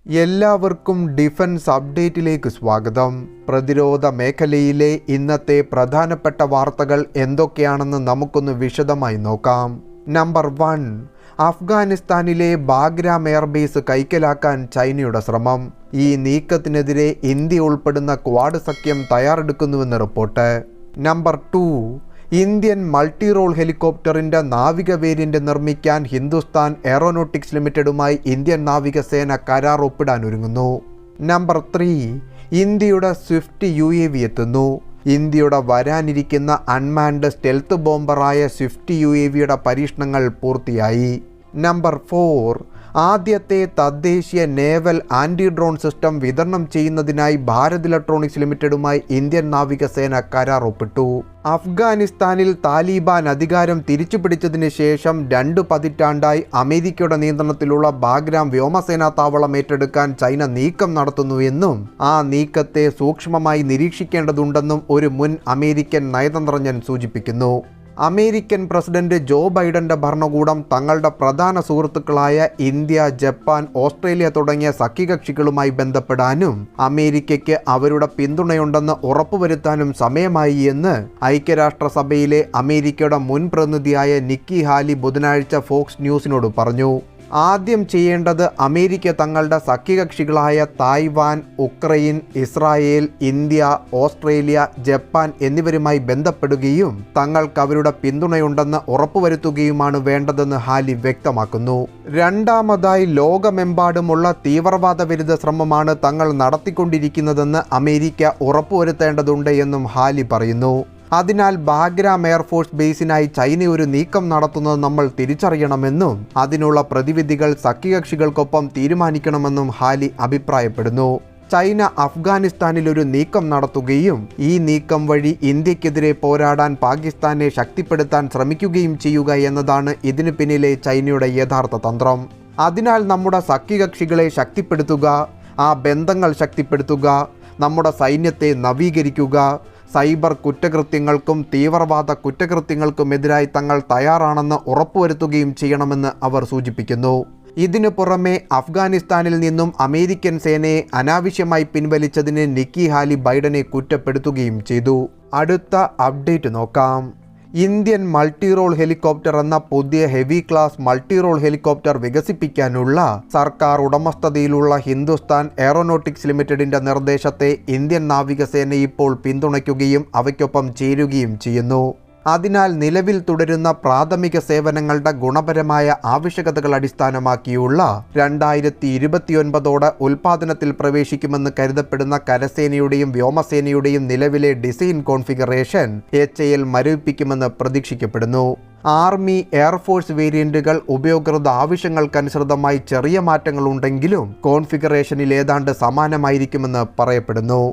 എല്ലാവർക്കും ഡിഫൻസ് അപ്ഡേറ്റിലേക്ക് സ്വാഗതം. പ്രതിരോധ മേഖലയിലെ ഇന്നത്തെ പ്രധാനപ്പെട്ട വാർത്തകൾ എന്തൊക്കെയാണെന്ന് നമുക്കൊന്ന് വിശദമായി നോക്കാം. നമ്പർ 1, അഫ്ഗാനിസ്ഥാനിലെ ബാഗ്രാം എയർബേസ് കൈക്കലാക്കാൻ ചൈനയുടെ ശ്രമം. ഈ നീക്കത്തിനെതിരെ ഇന്ത്യ ഉൾപ്പെടുന്ന ക്വാഡ് സഖ്യം തയ്യാറെടുക്കുന്നുവെന്ന് report. Number 2, Indian multi role ഹെലികോപ്റ്ററിൻ്റെ നാവിക വേരിയന്റ് നിർമ്മിക്കാൻ ഹിന്ദുസ്ഥാൻ എയറോനോട്ടിക്സ് ലിമിറ്റഡുമായി ഇന്ത്യൻ നാവികസേന കരാർ ഒപ്പിടാനൊരുങ്ങുന്നു. നമ്പർ 3, ഇന്ത്യയുടെ സ്വിഫ്റ്റ് UAV എത്തുന്നു. ഇന്ത്യയുടെ വരാനിരിക്കുന്ന അൺമാൻഡ് സ്റ്റെൽത്ത് ബോംബറായ സ്വിഫ്റ്റ് UAVയുടെ പരീക്ഷണങ്ങൾ പൂർത്തിയായി. നമ്പർ 4, ആദ്യത്തെ തദ്ദേശീയ നേവൽ ആൻറ്റി ഡ്രോൺ സിസ്റ്റം വിതരണം ചെയ്യുന്നതിനായി ഭാരത് ഇലക്ട്രോണിക്സ് ലിമിറ്റഡുമായി ഇന്ത്യൻ നാവികസേന കരാർ ഒപ്പിട്ടു. അഫ്ഗാനിസ്ഥാനിൽ താലിബാൻ അധികാരം തിരിച്ചുപിടിച്ചതിന് ശേഷം 2 പതിറ്റാണ്ടായി അമേരിക്കയുടെ നിയന്ത്രണത്തിലുള്ള ബാഗ്രാം വ്യോമസേനാ താവളം ഏറ്റെടുക്കാൻ ചൈന നീക്കം നടത്തുന്നുവെന്നും ആ നീക്കത്തെ സൂക്ഷ്മമായി നിരീക്ഷിക്കേണ്ടതുണ്ടെന്നും ഒരു മുൻ അമേരിക്കൻ നയതന്ത്രജ്ഞൻ സൂചിപ്പിക്കുന്നു. അമേരിക്കൻ പ്രസിഡന്റ് ജോ ബൈഡന്റെ ഭരണകൂടം തങ്ങളുടെ പ്രധാന സുഹൃത്തുക്കളായ ഇന്ത്യ, ജപ്പാൻ, ഓസ്ട്രേലിയ തുടങ്ങിയ സഖ്യകക്ഷികളുമായി ബന്ധപ്പെടാനും അമേരിക്കയ്ക്ക് അവരുടെ പിന്തുണയുണ്ടെന്ന് ഉറപ്പുവരുത്താനും സമയമായി എന്ന് ഐക്യരാഷ്ട്രസഭയിലെ അമേരിക്കയുടെ മുൻ പ്രതിനിധിയായ നിക്കി ഹാലി ബുധനാഴ്ച ഫോക്സ് ന്യൂസിനോട് പറഞ്ഞു. ആദ്യം ചെയ്യേണ്ടത് അമേരിക്ക തങ്ങളുടെ സഖ്യകക്ഷികളായ Taiwan, Ukraine, Israel, India, Australia, Japan എന്നിവരുമായി ബന്ധപ്പെടുകയും തങ്ങൾക്ക് അവരുടെ പിന്തുണയുണ്ടെന്ന് ഉറപ്പുവരുത്തുകയുമാണ് വേണ്ടതെന്ന് ഹാലി വ്യക്തമാക്കുന്നു. രണ്ടാമതായി, ലോകമെമ്പാടുമുള്ള തീവ്രവാദ വിരുദ്ധ ശ്രമമാണ് തങ്ങൾ നടത്തിക്കൊണ്ടിരിക്കുന്നതെന്ന് അമേരിക്ക ഉറപ്പുവരുത്തേണ്ടതുണ്ട് എന്നും ഹാലി പറയുന്നു. അതിനാൽ ബാഗ്രാം എയർഫോഴ്സ് ബേസിനായി ചൈന ഒരു നീക്കം നടത്തുന്നത് നമ്മൾ തിരിച്ചറിയണമെന്നും അതിനുള്ള പ്രതിവിധികൾ സഖ്യകക്ഷികൾക്കൊപ്പം തീരുമാനിക്കണമെന്നും ഹാലി അഭിപ്രായപ്പെടുന്നു. ചൈന അഫ്ഗാനിസ്ഥാനിൽ ഒരു നീക്കം നടത്തുകയും ഈ നീക്കം വഴി ഇന്ത്യക്കെതിരെ പോരാടാൻ പാകിസ്ഥാനെ ശക്തിപ്പെടുത്താൻ ശ്രമിക്കുകയും ചെയ്യുക എന്നതാണ് ഇതിനു പിന്നിലെ ചൈനയുടെ യഥാർത്ഥ തന്ത്രം. അതിനാൽ നമ്മുടെ സഖ്യകക്ഷികളെ ശക്തിപ്പെടുത്തുക, ആ ബന്ധങ്ങൾ ശക്തിപ്പെടുത്തുക, നമ്മുടെ സൈന്യത്തെ നവീകരിക്കുക, സൈബർ കുറ്റകൃത്യങ്ങൾക്കും തീവ്രവാദ കുറ്റകൃത്യങ്ങൾക്കുമെതിരായി തങ്ങൾ തയ്യാറാണെന്ന് ഉറപ്പുവരുത്തുകയും ചെയ്യണമെന്ന് അവർ സൂചിപ്പിക്കുന്നു. ഇതിനു പുറമെ അഫ്ഗാനിസ്ഥാനിൽ നിന്നും അമേരിക്കൻ സേനയെ അനാവശ്യമായി പിൻവലിച്ചതിന് നിക്കി ഹാലി ബൈഡനെ കുറ്റപ്പെടുത്തുകയും ചെയ്തു. അടുത്ത അപ്ഡേറ്റ് നോക്കാം. ഇന്ത്യൻ മൾട്ടി റോൾ ഹെലികോപ്റ്റർ എന്ന പുതിയ heavy class multi role helicopter വികസിപ്പിക്കാനുള്ള സർക്കാർ ഉടമസ്ഥതയിലുള്ള ഹിന്ദുസ്ഥാൻ എയറോനോട്ടിക്സ് ലിമിറ്റഡിന്റെ നിർദ്ദേശത്തെ ഇന്ത്യൻ നാവികസേന ഇപ്പോൾ പിന്തുണയ്ക്കുകയും അവയ്ക്കൊപ്പം ചേരുകയും ചെയ്യുന്നു. അതിനാൽ നിലവിൽ തുടരുന്ന പ്രാഥമിക സേവനങ്ങളുടെ ഗുണപരമായ ആവശ്യകതകൾ അടിസ്ഥാനമാക്കിയുള്ള 2029 ഉൽപാദനത്തിൽ പ്രവേശിക്കുമെന്ന് കരുതപ്പെടുന്ന കരസേനയുടെയും വ്യോമസേനയുടെയും നിലവിലെ ഡിസൈൻ കോൺഫിഗറേഷൻ HAL മരവിപ്പിക്കുമെന്ന് പ്രതീക്ഷിക്കപ്പെടുന്നു. ആർമി, എയർഫോഴ്സ് വേരിയന്റുകൾ ഉപയോക്തൃ ആവശ്യങ്ങൾക്കനുസൃതമായി ചെറിയ മാറ്റങ്ങളുണ്ടെങ്കിലും കോൺഫിഗറേഷനിൽ ഏതാണ്ട് സമാനമായിരിക്കുമെന്ന് പറയപ്പെടുന്നു.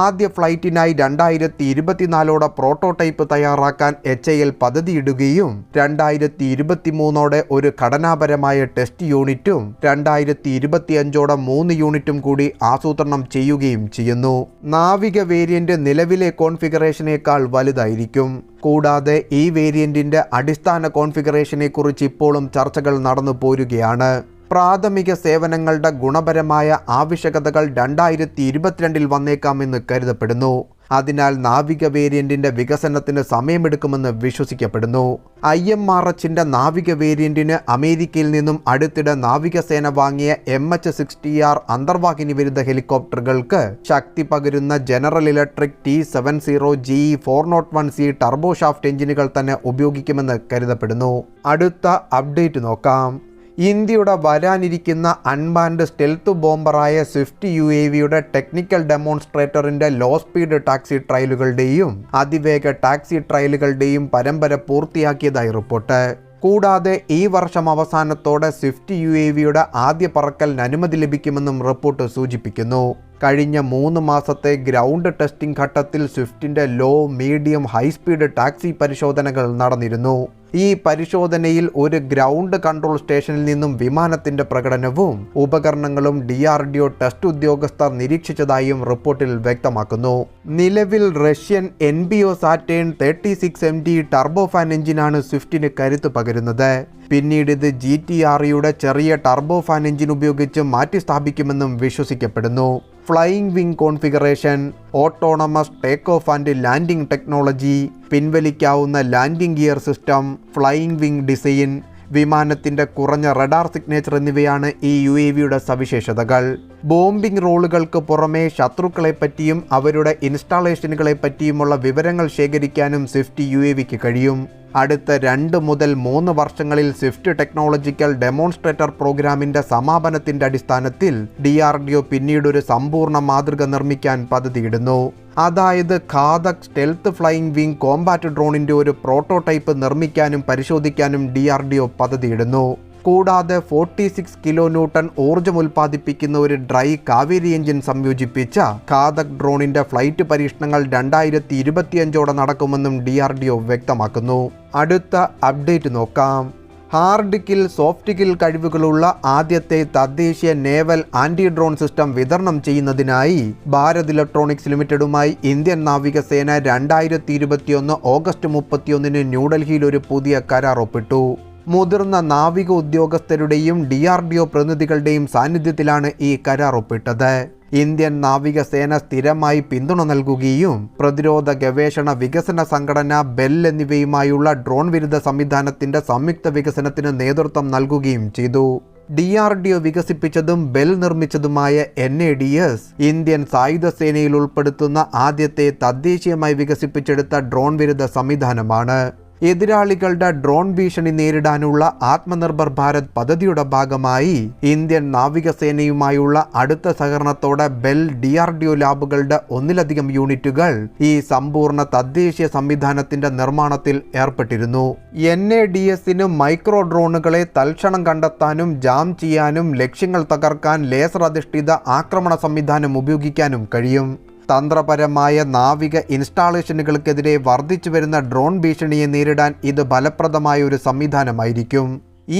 ആദ്യ ഫ്ലൈറ്റിനായി 2024 പ്രോട്ടോടൈപ്പ് തയ്യാറാക്കാൻ HAL പദ്ധതിയിടുകയും 2023 ഒരു ഘടനാപരമായ ടെസ്റ്റ് യൂണിറ്റും 2025 3 യൂണിറ്റും കൂടി ആസൂത്രണം ചെയ്യുകയും ചെയ്യുന്നു. നാവിക വേരിയന്റ് നിലവിലെ കോൺഫിഗറേഷനേക്കാൾ വലുതായിരിക്കും. കൂടാതെ ഈ വേരിയന്റിന്റെ അടിസ്ഥാന കോൺഫിഗറേഷനെ കുറിച്ച് ഇപ്പോഴും ചർച്ചകൾ നടന്നു പോരുകയാണ്. പ്രാഥമിക സേവനങ്ങളുടെ ഗുണപരമായ ആവശ്യകതകൾ 2022 വന്നേക്കാമെന്ന് കരുതപ്പെടുന്നു. അതിനാൽ നാവിക വേരിയന്റിന്റെ വികസനത്തിന് സമയമെടുക്കുമെന്ന് വിശ്വസിക്കപ്പെടുന്നു. IMRHന്റെ നാവിക വേരിയന്റിന് അമേരിക്കയിൽ നിന്നും അടുത്തിടെ നാവികസേന വാങ്ങിയ MH-60R അന്തർവാഹിനി വിരുദ്ധ ഹെലികോപ്റ്ററുകൾക്ക് ശക്തി പകരുന്ന ജനറൽ ഇലക്ട്രിക് T-70GE 401C ടർബോഷാഫ്റ്റ് എഞ്ചിനുകൾ തന്നെ ഉപയോഗിക്കുമെന്ന് കരുതപ്പെടുന്നു. അടുത്ത അപ്ഡേറ്റ് നോക്കാം. ഇന്ത്യയുടെ വരാനിരിക്കുന്ന അൺമാൻഡ് സ്റ്റെൽത്ത് ബോംബറായ സ്വിഫ്റ്റ് UAVയുടെ ടെക്നിക്കൽ ഡെമോൺസ്ട്രേറ്ററിൻ്റെ ലോ സ്പീഡ് ടാക്സി ട്രയലുകളുടെയും അതിവേഗ ടാക്സി ട്രയലുകളുടെയും പരമ്പര പൂർത്തിയാക്കിയതായി റിപ്പോർട്ട്. കൂടാതെ ഈ വർഷം അവസാനത്തോടെ സ്വിഫ്റ്റ് UAVയുടെ ആദ്യ പറക്കലിന് അനുമതി ലഭിക്കുമെന്നും റിപ്പോർട്ട് സൂചിപ്പിക്കുന്നു. കഴിഞ്ഞ 3 മാസത്തെ ഗ്രൗണ്ട് ടെസ്റ്റിംഗ് ഘട്ടത്തിൽ സ്വിഫ്റ്റിന്റെ ലോ, മീഡിയം, ഹൈസ്പീഡ് ടാക്സി പരിശോധനകൾ നടന്നിരുന്നു. ഈ പരിശോധനയിൽ ഒരു ഗ്രൗണ്ട് കൺട്രോൾ സ്റ്റേഷനിൽ നിന്നും വിമാനത്തിന്റെ പ്രകടനവും ഉപകരണങ്ങളും DRDO ടെസ്റ്റ് ഉദ്യോഗസ്ഥർ നിരീക്ഷിച്ചതായും റിപ്പോർട്ടിൽ വ്യക്തമാക്കുന്നു. നിലവിൽ Russian NBO Saturn 36MD turbofan എഞ്ചിനാണ് സ്വിഫ്റ്റിന് കരുത്ത് പകരുന്നത്. പിന്നീട് ഇത് GTRയുടെ ചെറിയ ടർബോഫാൻ എഞ്ചിൻ ഉപയോഗിച്ച് മാറ്റിസ്ഥാപിക്കുമെന്നും വിശ്വസിക്കപ്പെടുന്നു. Flying wing configuration, autonomous take off and landing technology, പിൻവലിക്കാവുന്ന landing gear system, flying wing design, വിമാനത്തിന്റെ കുറഞ്ഞ റഡാർ സിഗ്നേച്ചർ എന്നിവയാണ് ഈ UAVയുടെ സവിശേഷതകൾ. ബോംബിംഗ് റോളുകൾക്ക് പുറമെ ശത്രുക്കളെപ്പറ്റിയും അവരുടെ ഇൻസ്റ്റാളേഷനുകളെ പറ്റിയുമുള്ള വിവരങ്ങൾ ശേഖരിക്കാനും സ്വിഫ്റ്റ് UAVക്ക് കഴിയും. അടുത്ത 2 മുതൽ 3 വർഷങ്ങളിൽ സ്വിഫ്റ്റ് ടെക്നോളജിക്കൽ ഡെമോൺസ്ട്രേറ്റർ പ്രോഗ്രാമിന്റെ സമാപനത്തിന്റെ അടിസ്ഥാനത്തിൽ DRDO പിന്നീടൊരു സമ്പൂർണ്ണ മാതൃക നിർമ്മിക്കാൻ പദ്ധതിയിടുന്നു. അതായത് Ghatak stealth flying wing combat ഡ്രോണിന്റെ ഒരു പ്രോട്ടോടൈപ്പ് നിർമ്മിക്കാനും പരിശോധിക്കാനും DRDO പദ്ധതിയിടുന്നു. കൂടാതെ 46 kN ഊർജ്ജം ഉൽപ്പാദിപ്പിക്കുന്ന ഒരു ഡ്രൈ കാവേരി എഞ്ചിൻ സംയോജിപ്പിച്ച ഘാതക് ഡ്രോണിന്റെ ഫ്ലൈറ്റ് പരീക്ഷണങ്ങൾ 2025 നടക്കുമെന്നും DRDO വ്യക്തമാക്കുന്നു. അടുത്ത അപ്ഡേറ്റ് നോക്കാം. ഹാർഡ് കിൽ, സോഫ്റ്റ് കിൽ കഴിവുകളുള്ള ആദ്യത്തെ തദ്ദേശീയ നേവൽ ആന്റി ഡ്രോൺ സിസ്റ്റം വിതരണം ചെയ്യുന്നതിനായി ഭാരത് ഇലക്ട്രോണിക്സ് ലിമിറ്റഡുമായി ഇന്ത്യൻ നാവികസേന 2021 ഓഗസ്റ്റ് 31 ന്യൂഡൽഹിയിൽ ഒരു പുതിയ കരാർ ഒപ്പിട്ടു. മുതിർന്ന നാവിക ഉദ്യോഗസ്ഥരുടെയും DRDO പ്രതിനിധികളുടെയും സാന്നിധ്യത്തിലാണ് ഈ കരാർ ഒപ്പിട്ടത്. ഇന്ത്യൻ നാവികസേന സ്ഥിരമായി പിന്തുണ നൽകുകയും പ്രതിരോധ ഗവേഷണ വികസന സംഘടന ബെൽ എന്നിവയുമായുള്ള ഡ്രോൺ വിരുദ്ധ സംവിധാനത്തിന്റെ സംയുക്ത വികസനത്തിന് നേതൃത്വം നൽകുകയും ചെയ്തു. DRDO വികസിപ്പിച്ചതും ബെൽ നിർമ്മിച്ചതുമായ NADS ഇന്ത്യൻ സായുധ സേനയിൽ ഉൾപ്പെടുത്തുന്ന ആദ്യത്തെ തദ്ദേശീയമായി വികസിപ്പിച്ചെടുത്ത ഡ്രോൺ വിരുദ്ധ സംവിധാനമാണ്. എതിരാളികളുടെ ഡ്രോൺ ഭീഷണി നേരിടാനുള്ള ആത്മനിർഭർ ഭാരത് പദ്ധതിയുടെ ഭാഗമായി ഇന്ത്യൻ നാവികസേനയുമായുള്ള അടുത്ത സഹകരണത്തോടെ ബെൽ DRDO ലാബുകളുടെ 1ലധികം യൂണിറ്റുകൾ ഈ സമ്പൂർണ്ണ തദ്ദേശീയ സംവിധാനത്തിന്റെ നിർമ്മാണത്തിൽ ഏർപ്പെട്ടിരുന്നു. NADSന് മൈക്രോ ഡ്രോണുകളെ തൽക്ഷണം കണ്ടെത്താനും ജാം ചെയ്യാനും ലക്ഷ്യങ്ങൾ തകർക്കാൻ ലേസർ അധിഷ്ഠിത ആക്രമണ സംവിധാനം ഉപയോഗിക്കാനും കഴിയും. തന്ത്രപരമായ നാവിക ഇൻസ്റ്റാളേഷനുകൾക്കെതിരെ വർദ്ധിച്ചു വരുന്ന ഡ്രോൺ ഭീഷണിയെ നേരിടാൻ ഇത് ഫലപ്രദമായ ഒരു സംവിധാനമായിരിക്കും.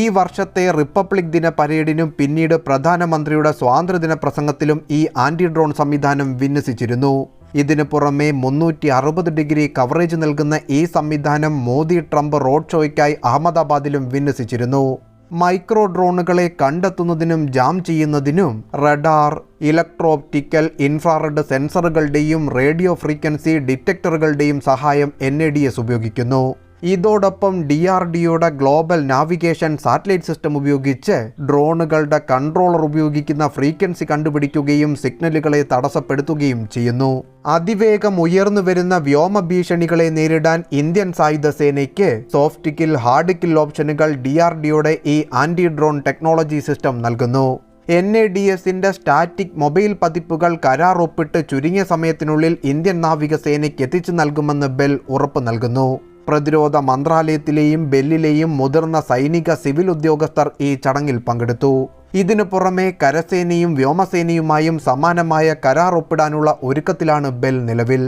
ഈ വർഷത്തെ റിപ്പബ്ലിക് ദിന പരേഡിനും പിന്നീട് പ്രധാനമന്ത്രിയുടെ സ്വാതന്ത്ര്യദിന പ്രസംഗത്തിലും ഈ ആന്റി ഡ്രോൺ സംവിധാനം വിന്യസിച്ചിരുന്നു. ഇതിനു പുറമെ 360 ഡിഗ്രി കവറേജ് നൽകുന്ന ഈ സംവിധാനം മോദി ട്രംപ് റോഡ് ഷോയ്ക്കായി അഹമ്മദാബാദിലും വിന്യസിച്ചിരുന്നു. മൈക്രോ ഡ്രോണുകളെ കണ്ടെത്തുന്നതിനും ജാം ചെയ്യുന്നതിനും റഡാർ, ഇലക്ട്രോ ഒപ്റ്റിക്കൽ, ഇൻഫ്രാറെഡ് സെൻസറുകളുടെയും റേഡിയോ ഫ്രീക്വൻസി ഡിറ്റക്ടറുകളുടെയും സഹായം NADS ഉപയോഗിക്കുന്നു. ഇതോടൊപ്പം DRDOയുടെ ഗ്ലോബൽ നാവിഗേഷൻ സാറ്റലൈറ്റ് സിസ്റ്റം ഉപയോഗിച്ച് ഡ്രോണുകളുടെ കൺട്രോളർ ഉപയോഗിക്കുന്ന ഫ്രീക്വൻസി കണ്ടുപിടിക്കുകയും സിഗ്നലുകളെ തടസ്സപ്പെടുത്തുകയും ചെയ്യുന്നു. അതിവേഗം ഉയർന്നു വരുന്ന വ്യോമ ഭീഷണികളെ നേരിടാൻ ഇന്ത്യൻ സായുധ സേനയ്ക്ക് സോഫ്റ്റ് കിൽ, ഹാർഡ് കിൽ ഓപ്ഷനുകൾ DRDOയുടെ ഈ ആന്റി ഡ്രോൺ ടെക്നോളജി സിസ്റ്റം നൽകുന്നു. NADSന്റെ സ്റ്റാറ്റിക് മൊബൈൽ പതിപ്പുകൾ കരാർ ഒപ്പിട്ട് ചുരുങ്ങിയ സമയത്തിനുള്ളിൽ ഇന്ത്യൻ നാവികസേനയ്ക്ക് എത്തിച്ചു നൽകുമെന്ന് ബെൽ ഉറപ്പ് നൽകുന്നു. പ്രതിരോധ മന്ത്രാലയത്തിലെയും ബെല്ലിലെയും മുതിർന്ന സൈനിക സിവിൽ ഉദ്യോഗസ്ഥർ ഈ ചടങ്ങിൽ പങ്കെടുത്തു. ഇതിനു പുറമെ കരസേനയും വ്യോമസേനയുമായും സമാനമായ കരാർ ഒപ്പിടാനുള്ള ഒരുക്കത്തിലാണ് ബെൽ നിലവിൽ.